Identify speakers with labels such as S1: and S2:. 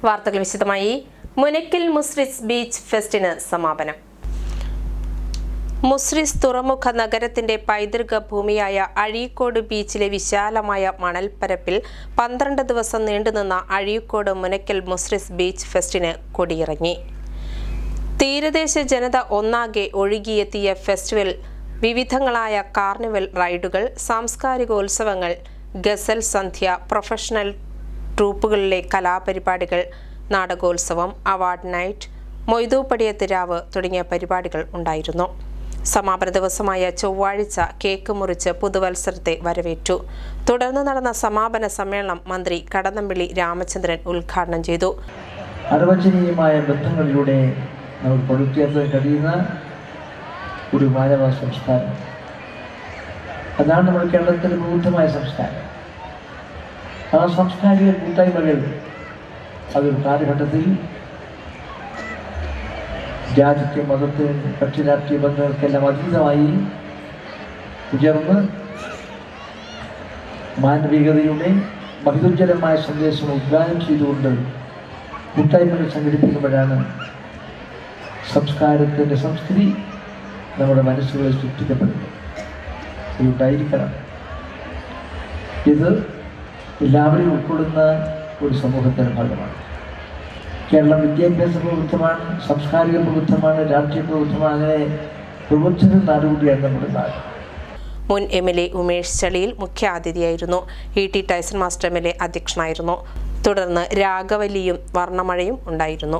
S1: വാർത്തകൾ വിശദമായി. മുനക്കൽ മുസ്രിസ് ബീച്ച് ഫെസ്റ്റിന് സമാപനം. മുസ്രിസ് തുറമുഖ നഗരത്തിന്റെ പൈതൃക ഭൂമിയായ അഴീക്കോട് ബീച്ചിലെ വിശാലമായ മണൽപ്പരപ്പിൽ 12 ദിവസം നീണ്ടുനിന്ന അഴീക്കോട് മുനക്കൽ മുസ്രിസ് ബീച്ച് ഫെസ്റ്റിന് കൊടിയിറങ്ങി. തീരദേശ ജനത ഒന്നാകെ ഒഴുകിയെത്തിയ ഫെസ്റ്റിവൽ വിവിധങ്ങളായ കാർണിവൽ റൈഡുകൾ, സാംസ്കാരികോത്സവങ്ങൾ, ഗസൽ സന്ധ്യ, പ്രൊഫഷണൽ ട്രൂപ്പുകളിലെ കലാപരിപാടികൾ, നാടകോത്സവം, അവാർഡ് നൈറ്റ്, മൊയ്തൂപ്പടിയത്ത് രാവ് തുടങ്ങിയ പരിപാടികൾ ഉണ്ടായിരുന്നു. സമാപന ദിവസമായ ചൊവ്വാഴ്ച കേക്ക് മുറിച്ച് പുതുവത്സരത്തെ വരവേറ്റു. തുടർന്ന് നടന്ന സമാപന സമ്മേളനം മന്ത്രി കടന്നപ്പള്ളി രാമചന്ദ്രൻ ഉദ്ഘാടനം ചെയ്തു.
S2: അർവചനീയമായ ബന്ധങ്ങളിലൂടെ നമ്മൾ പടുത്തുയർത്താൻ കഴിയുന്ന ഒരു മാനവ സംസ്കാരം, അതാണ് നമ്മുടെ കേരളത്തിലെ ബൗദ്ധമായ സംസ്കാരം. ആ സാംസ്കാരിക കൂട്ടായ്മകൾ അതൊരു കാലഘട്ടത്തിൽ ജാതിക്ക്, മതത്തിന്, കക്ഷി രാഷ്ട്രീയ ബന്ധങ്ങൾക്കെല്ലാം അതീതമായി ഉയർന്ന് മാനവികതയുടെ ബഹുജലമായ സന്ദേശം ഉദ്ഘാടനം ചെയ്തുകൊണ്ട് കൂട്ടായ്മകൾ സംഘടിപ്പിക്കുമ്പോഴാണ് സംസ്കാരത്തിൻ്റെ സംസ്കൃതി നമ്മുടെ മനസ്സുകളിൽ സൃഷ്ടിക്കപ്പെടുന്നത്. ഇതുണ്ടായിരിക്കണം. ഇത് എല്ലാവരെയും ഉൾക്കൊള്ളുന്ന ഒരു സമൂഹത്തിൻ്റെ ഭാഗമാണ്. കേരളം വിദ്യാഭ്യാസ പ്രബുദ്ധമാണ്, സാംസ്കാരിക പ്രബുദ്ധമാണ്, രാഷ്ട്രീയ പ്രബുദ്ധമാണ്. അങ്ങനെ പ്രബുദ്ധ നാടുകൂടിയാണ് നമ്മുടെ നാട്.
S1: മുൻ MLA ഉമേഷ് ചളിയിൽ മുഖ്യാതിഥിയായിരുന്നു. ET ടൈസൺ മാസ്റ്റർ MLA അധ്യക്ഷനായിരുന്നു. തുടർന്ന് രാഗവല്ലിയും വർണ്ണമഴയും ഉണ്ടായിരുന്നു.